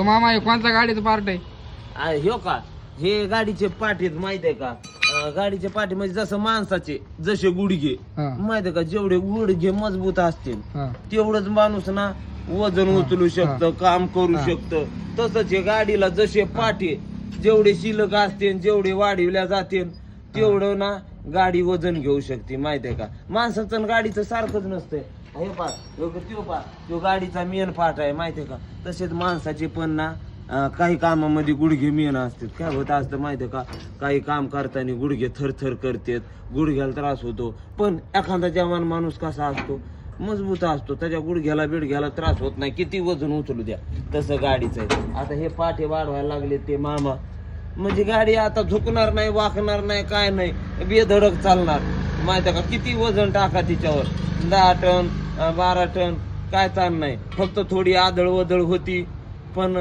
मामा हे कोणत्या गाडीचं पार्ट आहे? ह्यो का हे गाडीचे पाठीत माहित आहे का? गाडीचे पाठी म्हणजे जसं माणसाचे जसे गुडघे हा. माहित आहे का, जेवढे गुडघे मजबूत असतील हा. तेवढंच माणूस ना वजन उचलू शकतं, काम करू शकतं. तसंच हे गाडीला जसे पाठी जेवढे शिल्लक असतील, जेवढे वाढविल्या जातील तेवढं ना गाडी वजन घेऊ शकते. माहित आहे का, माणसाचं आणि गाडीचं सारखंच नसतंय. हे पा तो गाडीचा मेन पाठ आहे माहितीये का. तसेच माणसाचे पण ना काही कामामध्ये गुडघे मेन असतात. काय होत असतं माहितीये का, काही काम करताना गुडघे थरथर करतात, गुडघ्याला त्रास होतो. पण एखादा जवान माणूस कसा असतो, मजबूत असतो, त्याच्या गुडघ्याला बिडघ्याला त्रास होत नाही, किती वजन उचलू द्या. तसं गाडीचं आहे. आता हे पाठे वाढवायला लागले ते मामा, म्हणजे गाडी आता झुकणार नाही, वाकणार नाही, काय नाही, बेधडक चालणार. माहिती का, किती वजन टाका तिच्यावर, 10 टन 12 टन काय चाल नाही. फक्त थोडी आदळ वदळ होती पण